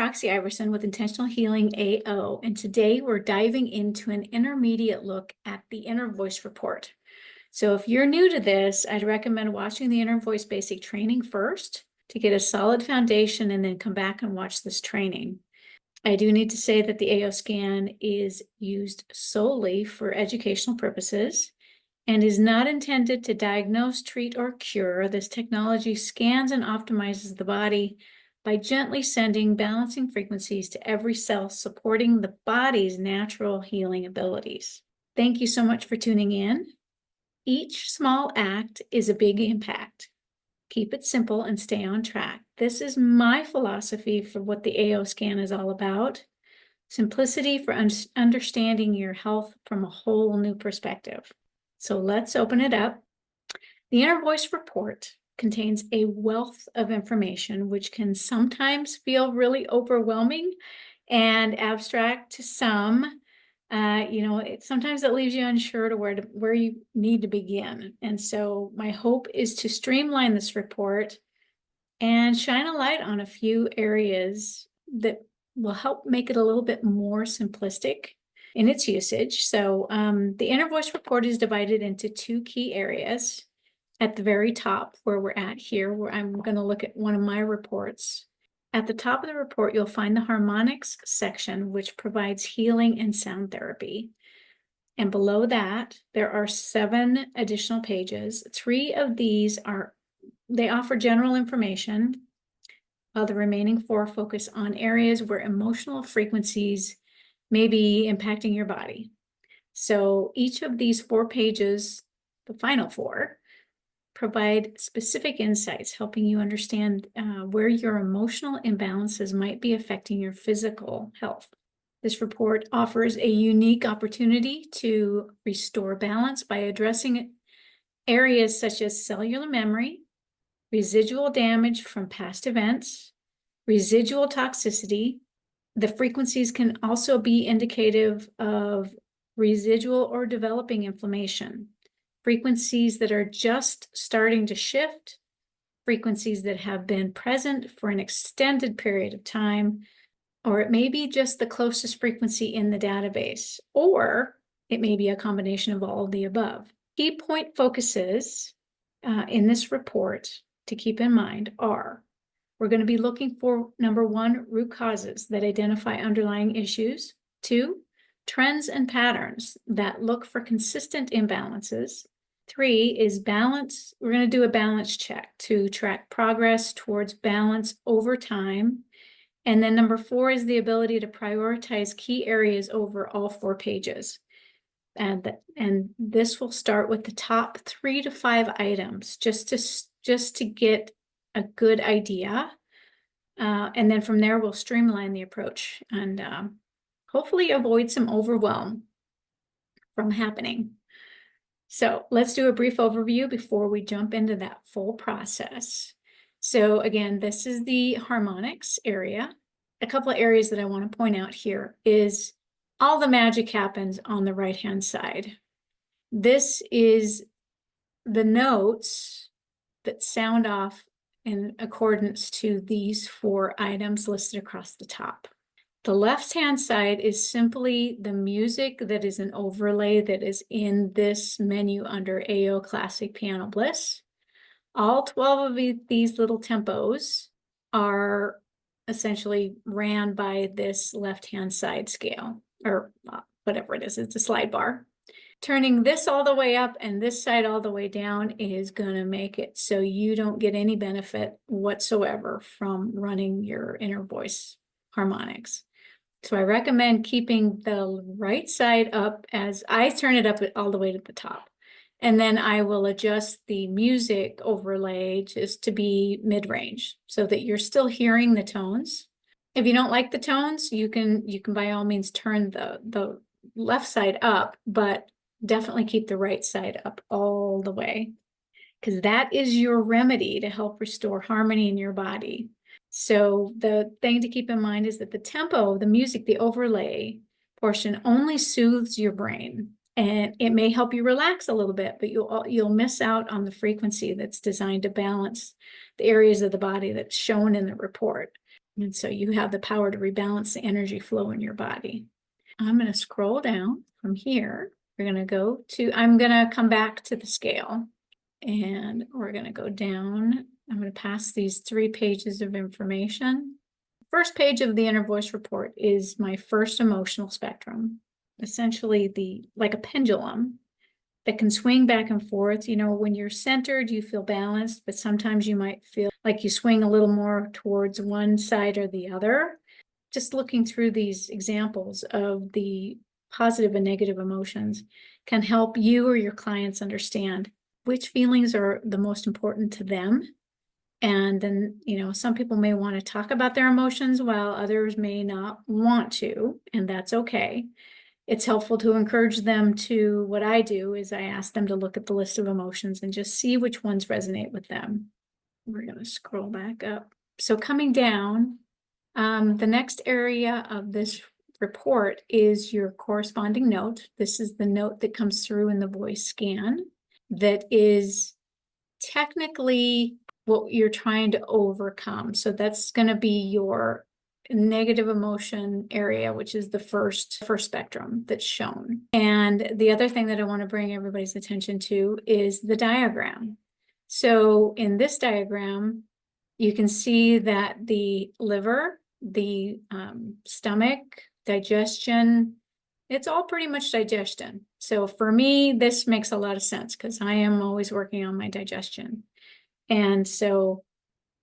Roxy Iverson with Intentional Healing AO, and today we're diving into an intermediate look at the INNERVoice report. So if you're new to this, I'd recommend watching the INNERVoice basic training first to get a solid foundation and then come back and watch this training. I do need to say that the AO scan is used solely for educational purposes and is not intended to diagnose, treat, or cure. This technology scans and optimizes the body by gently sending balancing frequencies to every cell, supporting the body's natural healing abilities. Thank you so much for tuning in. Each small act is a big impact. Keep it simple and stay on track. This is my philosophy for what the AO scan is all about. Simplicity for understanding your health from a whole new perspective. So let's open it up. The INNERVoice report contains a wealth of information, which can sometimes feel really overwhelming and abstract to some. Sometimes it leaves you unsure to where you need to begin. And so my hope is to streamline this report and shine a light on a few areas that will help make it a little bit more simplistic in its usage. So the INNERVoice report is divided into two key areas. At the very top, where we're at here, where I'm going to look at one of my reports. At the top of the report, you'll find the harmonics section, which provides healing and sound therapy. And below that, there are 7 additional pages. 3 of these they offer general information, while the remaining 4 focus on areas where emotional frequencies may be impacting your body. So each of these 4 pages, the final 4, provide specific insights, helping you understand where your emotional imbalances might be affecting your physical health. This report offers a unique opportunity to restore balance by addressing areas such as cellular memory, residual damage from past events, residual toxicity. The frequencies can also be indicative of residual or developing inflammation. Frequencies that are just starting to shift, frequencies that have been present for an extended period of time, or it may be just the closest frequency in the database, or it may be a combination of all of the above. Key point focuses in this report to keep in mind are, we're going to be looking for, number 1, root causes that identify underlying issues. 2, trends and patterns that look for consistent imbalances. 3 is balance. We're going to do a balance check to track progress towards balance over time. And then number 4 is the ability to prioritize key areas over all 4 pages. And this will start with the top 3 to 5 items just to get a good idea. And then from there, we'll streamline the approach and hopefully avoid some overwhelm from happening. So let's do a brief overview before we jump into that full process. So again, this is the harmonics area. A couple of areas that I want to point out here is all the magic happens on the right-hand side. This is the notes that sound off in accordance to these 4 items listed across the top. The left-hand side is simply the music that is an overlay that is in this menu under AO Classic Piano Bliss. All 12 of these little tempos are essentially ran by this left-hand side scale, or whatever it is, it's a slide bar. Turning this all the way up and this side all the way down is going to make it so you don't get any benefit whatsoever from running your INNERVoice harmonics. So I recommend keeping the right side up, as I turn it up all the way to the top. And then I will adjust the music overlay just to be mid-range so that you're still hearing the tones. If you don't like the tones, you can by all means turn the left side up, but definitely keep the right side up all the way, because that is your remedy to help restore harmony in your body. So the thing to keep in mind is that the tempo, the music, the overlay portion only soothes your brain, and it may help you relax a little bit, but you'll miss out on the frequency that's designed to balance the areas of the body that's shown in the report. And so you have the power to rebalance the energy flow in your body. I'm going to scroll down from here. We're going to go to, I'm going to come back to the scale, and we're going to go down. I'm going to pass these 3 pages of information. First page of the Inner Voice report is my first emotional spectrum, essentially like a pendulum that can swing back and forth. You know, when you're centered, you feel balanced, but sometimes you might feel like you swing a little more towards one side or the other. Just looking through these examples of the positive and negative emotions can help you or your clients understand which feelings are the most important to them. And then, you know, some people may want to talk about their emotions while others may not want to, and that's okay. It's helpful to encourage them to, what I do is I ask them to look at the list of emotions and just see which ones resonate with them. We're going to scroll back up. So coming down, the next area of this report is your corresponding note. This is the note that comes through in the voice scan that is technically what you're trying to overcome. So that's going to be your negative emotion area, which is the first spectrum that's shown. And the other thing that I want to bring everybody's attention to is the diagram. So in this diagram, you can see that the liver, the stomach, digestion, it's all pretty much digestion. So for me, this makes a lot of sense because I am always working on my digestion. And so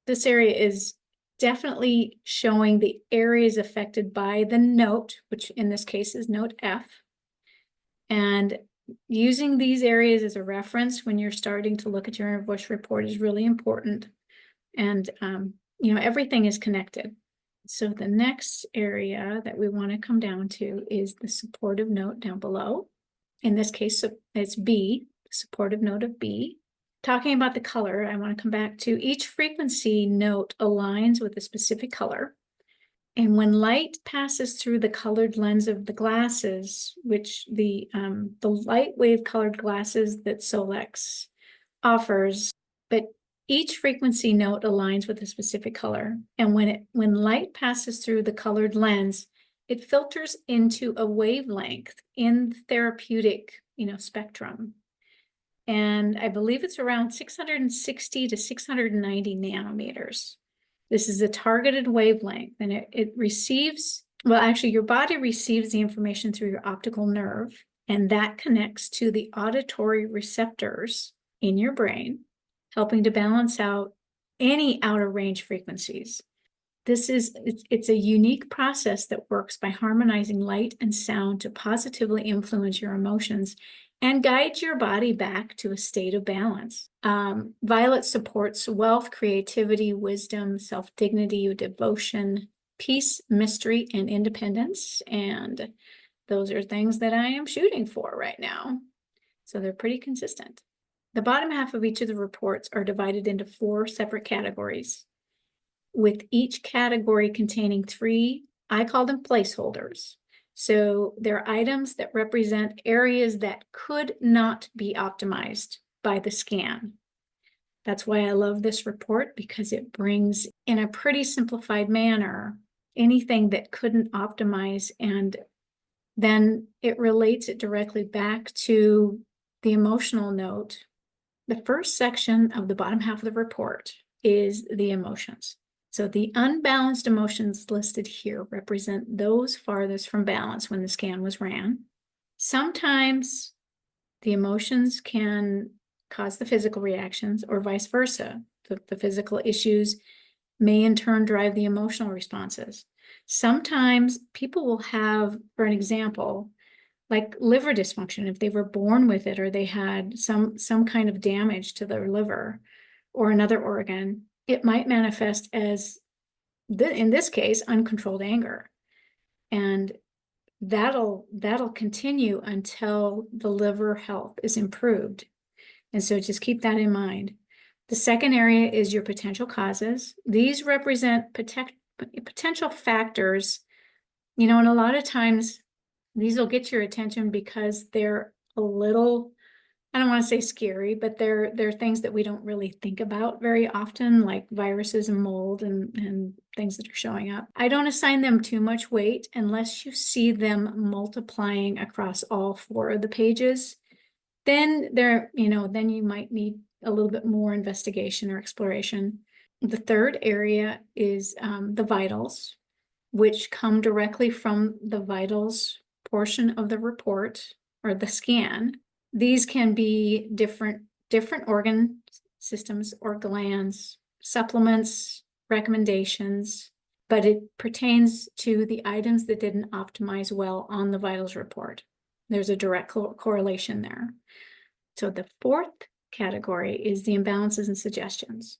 this area is definitely showing the areas affected by the note, which in this case is note F. And using these areas as a reference when you're starting to look at your Inner Voice report is really important. And, you know, everything is connected. So the next area that we want to come down to is the supportive note down below. In this case, it's B, supportive note of B. Talking about the color, I want to come back to each frequency note aligns with a specific color. And when light passes through the colored lens of the glasses, which the light wave colored glasses that Solex offers, but each frequency note aligns with a specific color. And when light passes through the colored lens, it filters into a wavelength in the therapeutic, you know, spectrum. And I believe it's around 660 to 690 nanometers. This is a targeted wavelength, and it receives, well, actually, your body receives the information through your optical nerve, and that connects to the auditory receptors in your brain, helping to balance out any outer range frequencies. It's a unique process that works by harmonizing light and sound to positively influence your emotions and guide your body back to a state of balance. Violet supports wealth, creativity, wisdom, self-dignity, devotion, peace, mystery, and independence. And those are things that I am shooting for right now. So they're pretty consistent. The bottom half of each of the reports are divided into 4 separate categories, with each category containing 3, I call them placeholders. So they're items that represent areas that could not be optimized by the scan. That's why I love this report, because it brings in a pretty simplified manner anything that couldn't optimize, and then it relates it directly back to the emotional note. The first section of the bottom half of the report is the emotions. So the unbalanced emotions listed here represent those farthest from balance when the scan was ran. Sometimes the emotions can cause the physical reactions, or vice versa. The physical issues may in turn drive the emotional responses. Sometimes people will have, for an example, like liver dysfunction, if they were born with it or they had some kind of damage to their liver or another organ, it might manifest as, in this case, uncontrolled anger. And that'll continue until the liver health is improved. And so just keep that in mind. The second area is your potential causes. These represent potential factors, you know, and a lot of times these will get your attention because they're a little I don't want to say scary, but they're things that we don't really think about very often, like viruses and mold and things that are showing up. I don't assign them too much weight unless you see them multiplying across all 4 of the pages. Then then you might need a little bit more investigation or exploration. The third area is the vitals, which come directly from the vitals portion of the report or the scan. These can be different organ systems or glands, supplements, recommendations, but it pertains to the items that didn't optimize well on the vitals report. There's a direct correlation there. So the fourth category is the imbalances and suggestions.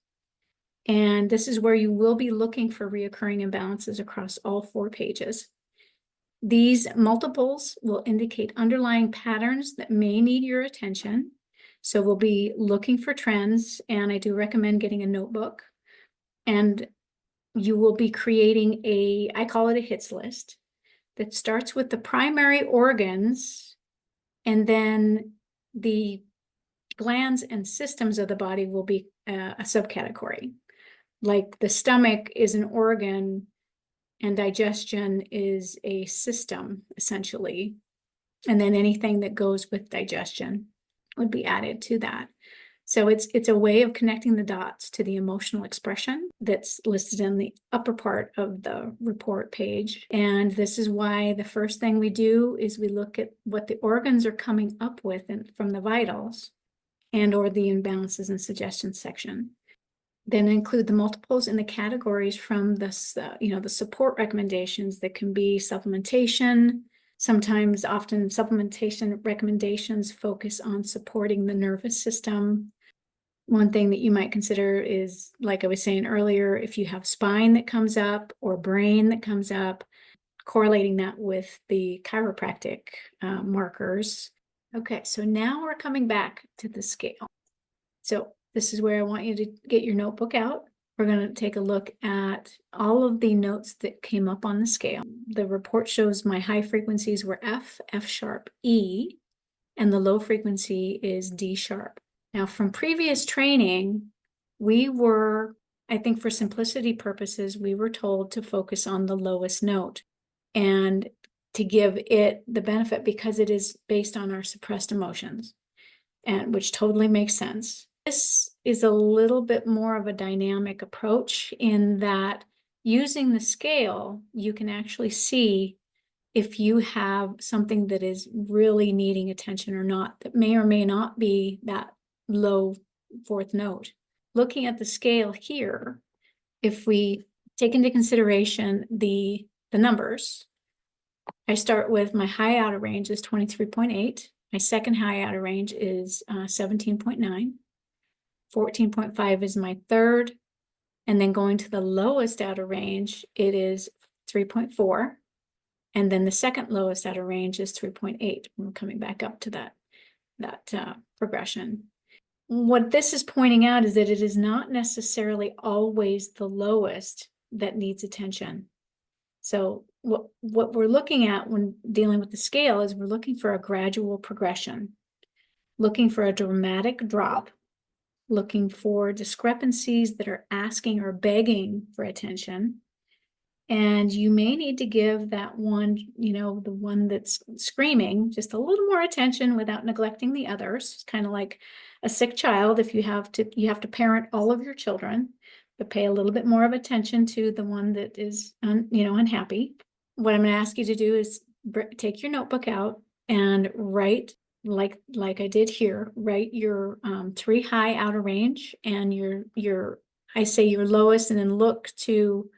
And this is where you will be looking for reoccurring imbalances across all 4 pages. These multiples will indicate underlying patterns that may need your attention. So we'll be looking for trends, and I do recommend getting a notebook. And you will be creating I call it a hits list, that starts with the primary organs, and then the glands and systems of the body will be a subcategory. Like the stomach is an organ and digestion is a system, essentially. And then anything that goes with digestion would be added to that. So it's a way of connecting the dots to the emotional expression that's listed in the upper part of the report page. And this is why the first thing we do is we look at what the organs are coming up with from the vitals and or the imbalances and suggestions section. Then include the multiples in the categories from the support recommendations that can be supplementation. Sometimes, often supplementation recommendations focus on supporting the nervous system. One thing that you might consider is, like I was saying earlier, if you have spine that comes up or brain that comes up, correlating that with the chiropractic markers. Okay, so now we're coming back to the scale. So this is where I want you to get your notebook out. We're going to take a look at all of the notes that came up on the scale. The report shows my high frequencies were F, F sharp, E, and the low frequency is D sharp. Now, from previous training, we were, I think for simplicity purposes, we were told to focus on the lowest note and to give it the benefit because it is based on our suppressed emotions, and which totally makes sense. This is a little bit more of a dynamic approach in that using the scale, you can actually see if you have something that is really needing attention or not, that may or may not be that low 4th note. Looking at the scale here, if we take into consideration the numbers, I start with my high outer range is 23.8. My second high outer range is 17.9. 14.5 is my third. And then going to the lowest outer range, it is 3.4. And then the second lowest outer range is 3.8. We're coming back up to that progression. What this is pointing out is that it is not necessarily always the lowest that needs attention. So what we're looking at when dealing with the scale is we're looking for a gradual progression, looking for a dramatic drop, looking for discrepancies that are asking or begging for attention. And you may need to give that one, the one that's screaming, just a little more attention without neglecting the others. It's kind of like a sick child. If you have to parent all of your children, but pay a little bit more of attention to the one that is, unhappy. What I'm going to ask you to do is take your notebook out and write, like I did here, write your 3 high outer range and your lowest, and then look to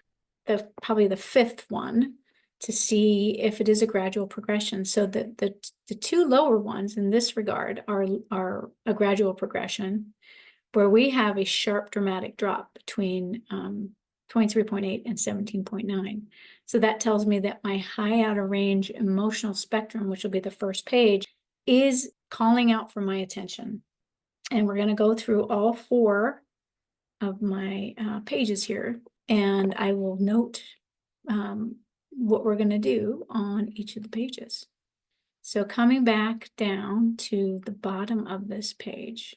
probably the 5th one to see if it is a gradual progression. So the 2 lower ones in this regard are a gradual progression, where we have a sharp dramatic drop between 23.8 and 17.9. So that tells me that my high outer range emotional spectrum, which will be the first page, is calling out for my attention. And we're going to go through all 4 of my pages here, and I will note what we're going to do on each of the pages. So coming back down to the bottom of this page,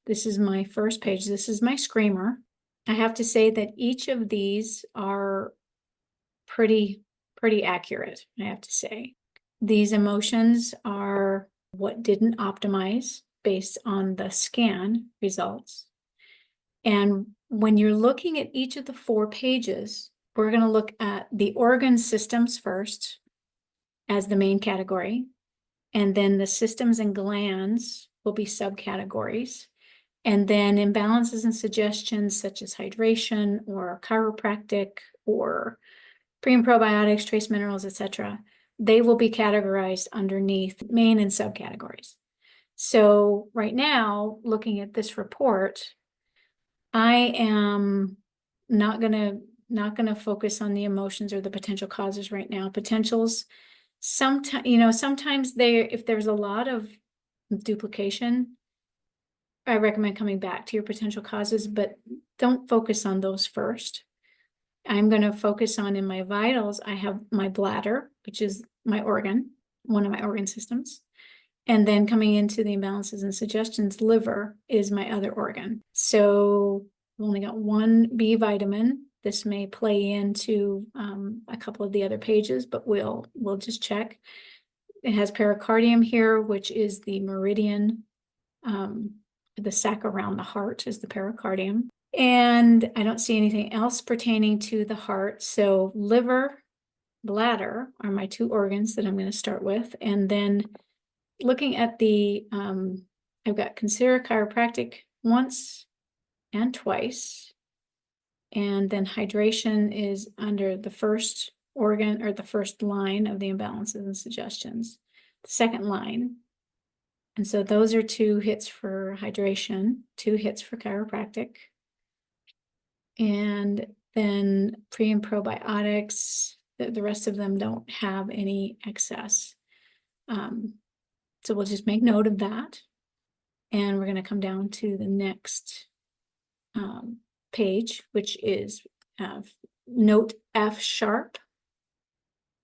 this is my first page. This is my screamer. I have to say that each of these are pretty accurate, I have to say. These emotions are what didn't optimize based on the scan results. And when you're looking at each of the 4 pages, we're going to look at the organ systems first as the main category. And then the systems and glands will be subcategories. And then imbalances and suggestions such as hydration or chiropractic or pre and probiotics, trace minerals, etc., they will be categorized underneath main and subcategories. So right now, looking at this report, I am not gonna focus on the emotions or the potential causes right now. Potentials, sometimes if there's a lot of duplication, I recommend coming back to your potential causes, but don't focus on those first. I'm going to focus on in my vitals, I have my bladder, which is my organ, one of my organ systems. And then coming into the imbalances and suggestions, liver is my other organ. So I've only got one B vitamin. This may play into a couple of the other pages, but we'll just check. It has pericardium here, which is the meridian, the sac around the heart is the pericardium. And I don't see anything else pertaining to the heart. So liver, bladder are my 2 organs that I'm going to start with. And then looking at the, I've got consider chiropractic once and twice. And then hydration is under the first organ or the first line of the imbalances and suggestions, the second line. And so those are 2 hits for hydration, 2 hits for chiropractic. And then pre and probiotics, the rest of them don't have any excess. So we'll just make note of that. And we're going to come down to the next page, which is note F sharp.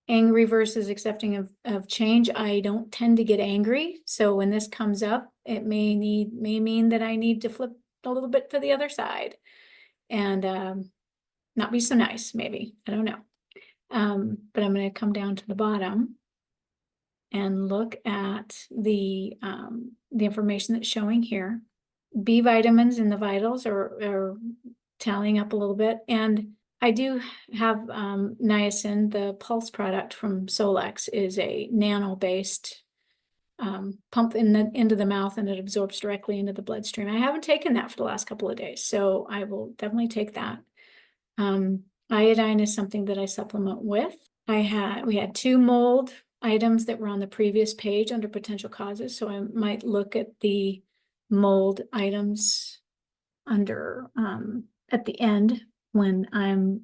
Angry versus accepting of change. I don't tend to get angry. So when this comes up, it may mean that I need to flip a little bit to the other side and not be so nice, maybe. I don't know. But I'm going to come down to the bottom and look at the information that's showing here. B vitamins in the vitals are tallying up a little bit. And I do have niacin, the pulse product from Solex is a nano-based pump into the mouth, and it absorbs directly into the bloodstream. I haven't taken that for the last couple of days, so I will definitely take that. Iodine is something that I supplement with. We had 2 mold items that were on the previous page under potential causes, so I might look at the mold items under at the end when I'm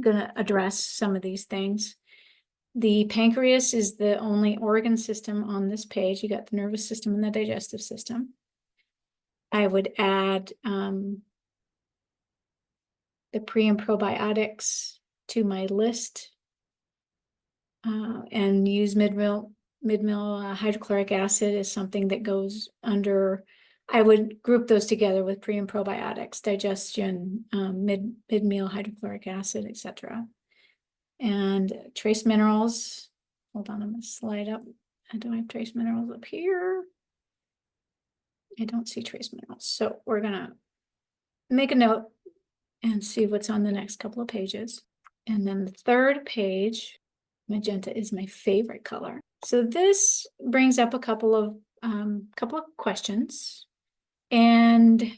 gonna address some of these things. The pancreas is the only organ system on this page. You got the nervous system and the digestive system. I would add the pre and probiotics to my list and use mid-meal hydrochloric acid is something that goes under. I would group those together with pre and probiotics, digestion, mid-meal hydrochloric acid, etc. And trace minerals. Hold on, I'm going to slide up. Do I have trace minerals up here? I don't see trace minerals. So we're going to make a note and see what's on the next couple of pages. And then the 3rd page, magenta is my favorite color. So this brings up a couple of questions. And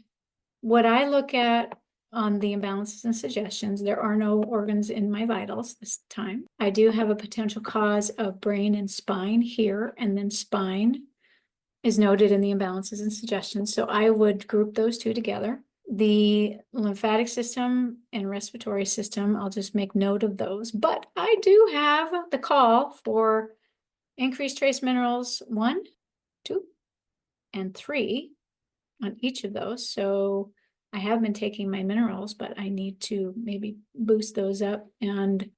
what I look at on the imbalances and suggestions, there are no organs in my vitals this time. I do have a potential cause of brain and spine here, and then spine is noted in the imbalances and suggestions. So I would group those 2 together. The lymphatic system and respiratory system, I'll just make note of those. But I do have the call for increased trace minerals 1, 2, and 3 on each of those. So I have been taking my minerals, but I need to maybe boost those up and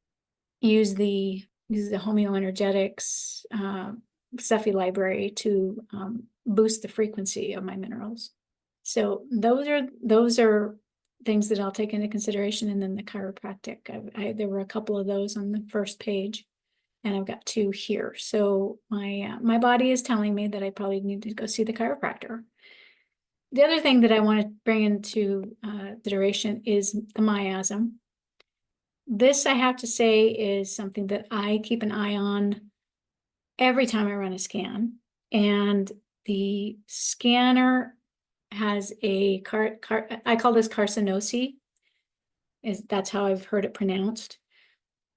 use the homeoenergetics Cepheid library to boost the frequency of my minerals. So those are things that I'll take into consideration. And then the chiropractic, there were a couple of those on the first page, and I've got 2 here. So my body is telling me that I probably need to go see the chiropractor. The other thing that I want to bring into consideration is the miasm. This, I have to say, is something that I keep an eye on every time I run a scan. And the scanner has a I call this carcinosis. That's how I've heard it pronounced.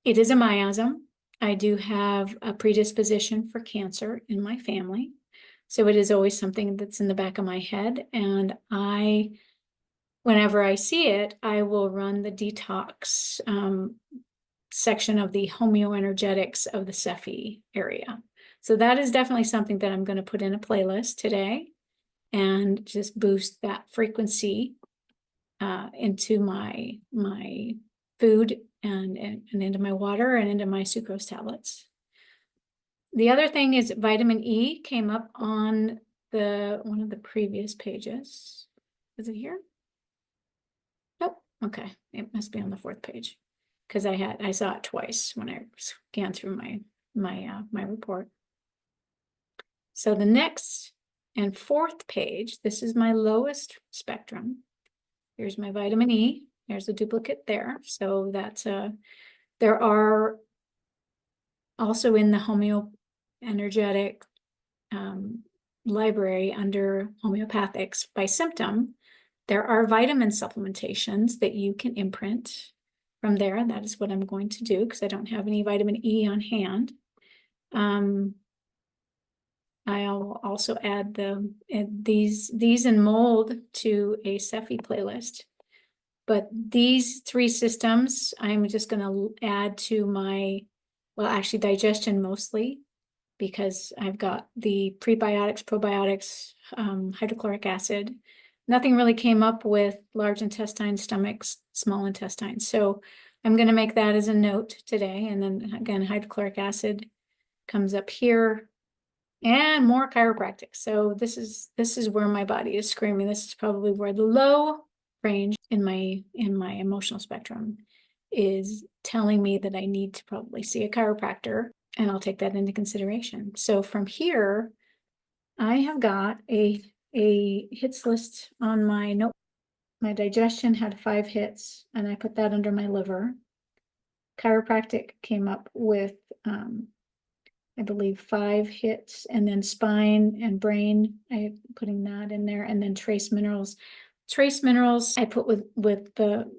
It is a miasm. I do have a predisposition for cancer in my family. So it is always something that's in the back of my head. And whenever I see it, I will run the detox section of the homeoenergetics of the Cepheid area. So that is definitely something that I'm going to put in a playlist today and just boost that frequency into my food and into my water and into my sucrose tablets. The other thing is vitamin E came up on one of the previous pages. Is it here? Nope. Okay. It must be on the 4th page, because I saw it twice when I scanned through my report. So the next and 4th page, this is my lowest spectrum. Here's my vitamin E. There's a duplicate there. So that's there are also in the homeoenergetic library under homeopathics by symptom, there are vitamin supplementations that you can imprint from there. And that is what I'm going to do, because I don't have any vitamin E on hand. I'll also add these in mold to a Cepheid playlist. But these 3 systems, I'm just going to add to well, actually digestion mostly, because I've got the prebiotics, probiotics, hydrochloric acid. Nothing really came up with large intestine, stomachs, small intestine. So I'm going to make that as a note today. And then again, hydrochloric acid comes up here, and more chiropractic. So this is where my body is screaming. This is probably where the low range in my emotional spectrum is telling me that I need to probably see a chiropractor, and I'll take that into consideration. So from here, I have got a hits list on my note. My digestion had 5 hits, and I put that under my liver. Chiropractic came up with I believe 5 hits, and then spine and brain, I'm putting that in there, and then trace minerals. Trace minerals I put with the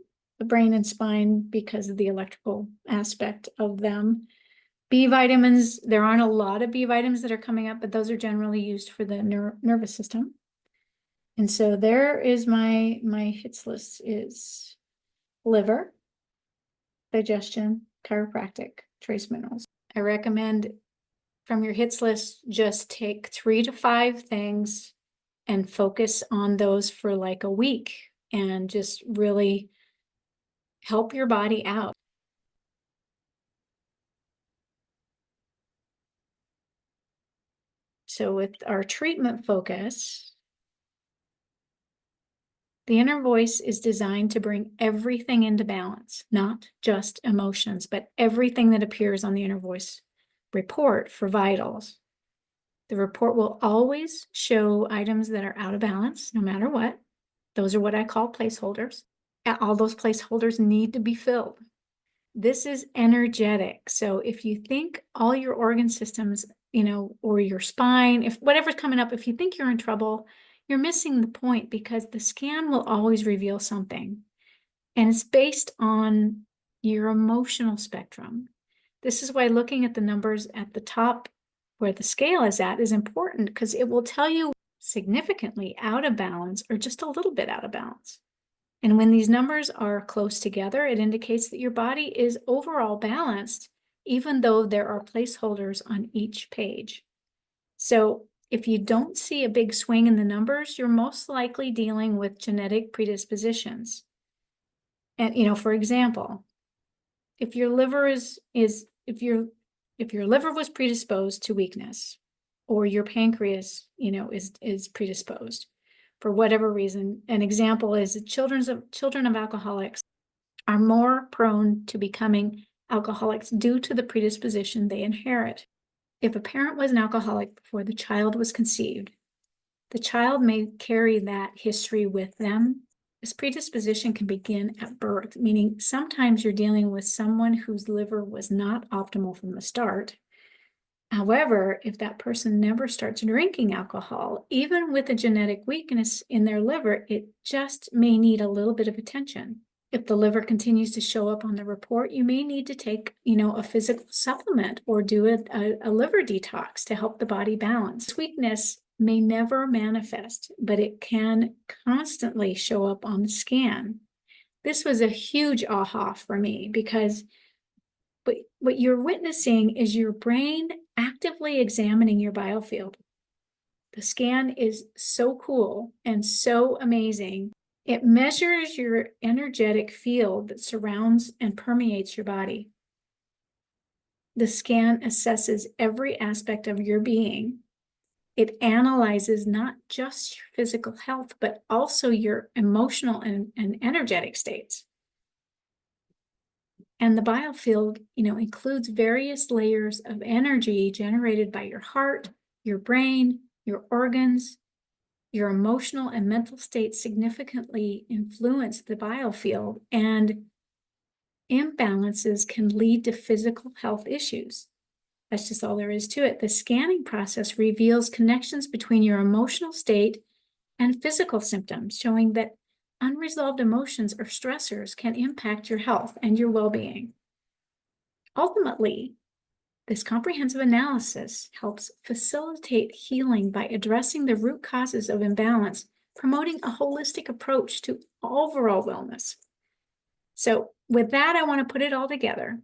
brain and spine because of the electrical aspect of them. B vitamins, there aren't a lot of B vitamins that are coming up, but those are generally used for the nervous system. And so there is my hits list is liver, digestion, chiropractic, trace minerals. I recommend from your hits list, just take 3 to 5 things and focus on those for like a week and just really help your body out. So with our treatment focus, the inner voice is designed to bring everything into balance, not just emotions, but everything that appears on the inner voice report for vitals. The report will always show items that are out of balance, no matter what. Those are what I call placeholders. All those placeholders need to be filled. This is energetic. So if you think all your organ systems, or your spine, if whatever's coming up, if you think you're in trouble, you're missing the point, because the scan will always reveal something. And it's based on your emotional spectrum. This is why looking at the numbers at the top where the scale is at is important, because it will tell you significantly out of balance or just a little bit out of balance. And when these numbers are close together, it indicates that your body is overall balanced, even though there are placeholders on each page. So if you don't see a big swing in the numbers, you're most likely dealing with genetic predispositions. And, for example, if your liver if your liver was predisposed to weakness, or your pancreas, is predisposed for whatever reason. An example is children of alcoholics are more prone to becoming alcoholics due to the predisposition they inherit. If a parent was an alcoholic before the child was conceived, the child may carry that history with them. This predisposition can begin at birth, meaning sometimes you're dealing with someone whose liver was not optimal from the start. However, if that person never starts drinking alcohol, even with a genetic weakness in their liver, it just may need a little bit of attention. If the liver continues to show up on the report, you may need to take, a physical supplement or do a liver detox to help the body balance. This weakness may never manifest, but it can constantly show up on the scan. This was a huge aha for me because what you're witnessing is your brain actively examining your biofield. The scan is so cool and so amazing. It measures your energetic field that surrounds and permeates your body. The scan assesses every aspect of your being. It analyzes not just your physical health, but also your emotional and energetic states. And the biofield, includes various layers of energy generated by your heart, your brain, your organs. Your emotional and mental states significantly influence the biofield, and imbalances can lead to physical health issues. That's just all there is to it. The scanning process reveals connections between your emotional state and physical symptoms, showing that unresolved emotions or stressors can impact your health and your well-being. Ultimately, this comprehensive analysis helps facilitate healing by addressing the root causes of imbalance, promoting a holistic approach to overall wellness. So with that, I want to put it all together.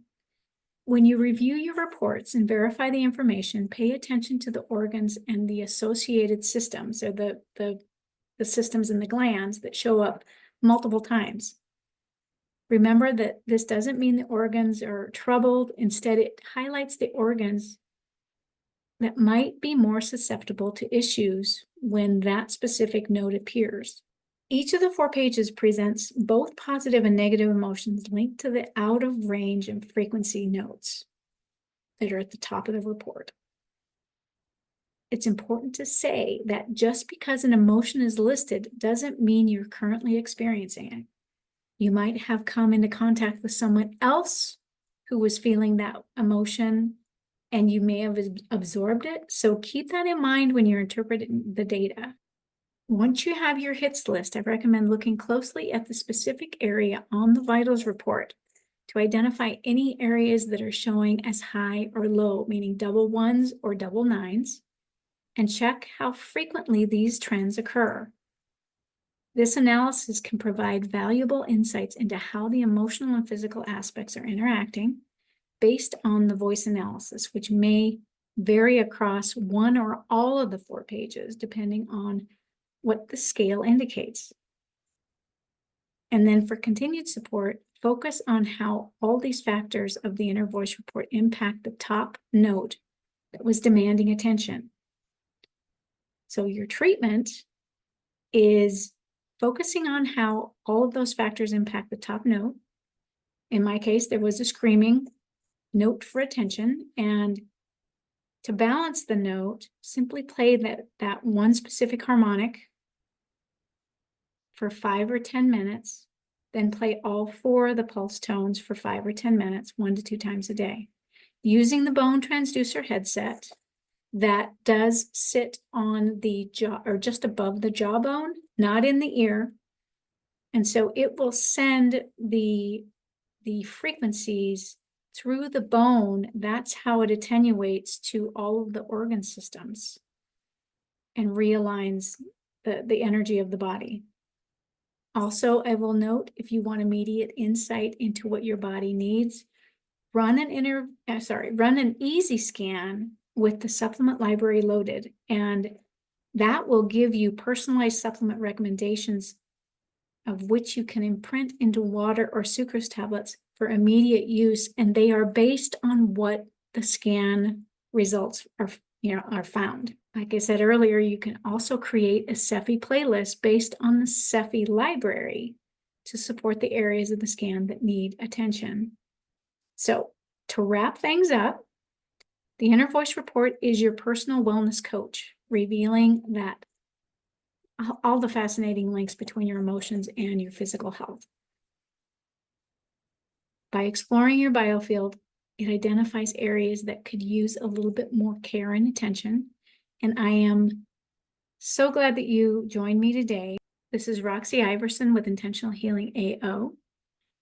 When you review your reports and verify the information, pay attention to the organs and the associated systems, or the systems in the glands that show up multiple times. Remember that this doesn't mean the organs are troubled. Instead, it highlights the organs that might be more susceptible to issues when that specific note appears. Each of the 4 pages presents both positive and negative emotions linked to the out of range and frequency notes that are at the top of the report. It's important to say that just because an emotion is listed doesn't mean you're currently experiencing it. You might have come into contact with someone else who was feeling that emotion, and you may have absorbed it. So keep that in mind when you're interpreting the data. Once you have your hits list, I recommend looking closely at the specific area on the vitals report to identify any areas that are showing as high or low, meaning double 1s or double 9s, and check how frequently these trends occur. This analysis can provide valuable insights into how the emotional and physical aspects are interacting based on the voice analysis, which may vary across one or all of the 4 pages, depending on what the scale indicates. And then for continued support, focus on how all these factors of the INNERVoice report impact the top note that was demanding attention. So your treatment is focusing on how all of those factors impact the top note. In my case, there was a screaming note for attention, and to balance the note, simply play that one specific harmonic for 5 or 10 minutes, then play all 4 of the pulse tones for 5 or 10 minutes, 1 to 2 times a day. Using the bone transducer headset that does sit on the jaw, or just above the jawbone, not in the ear. And so it will send the frequencies through the bone. That's how it attenuates to all of the organ systems and realigns the energy of the body. Also, I will note, if you want immediate insight into what your body needs, run an easy scan with the supplement library loaded, and that will give you personalized supplement recommendations of which you can imprint into water or sucrose tablets for immediate use, and they are based on what the scan results are found. Like I said earlier, you can also create a Cepheid playlist based on the Cepheid library to support the areas of the scan that need attention. So to wrap things up, the INNERVoice report is your personal wellness coach, revealing that all the fascinating links between your emotions and your physical health. By exploring your biofield, it identifies areas that could use a little bit more care and attention. And I am so glad that you joined me today. This is Roxy Iverson with Intentional Healing AO.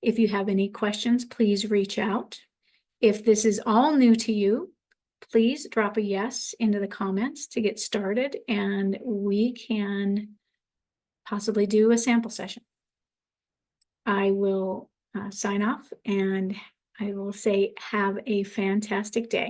If you have any questions, please reach out. If this is all new to you, please drop a yes into the comments to get started, and we can possibly do a sample session. I will sign off, and I will say have a fantastic day.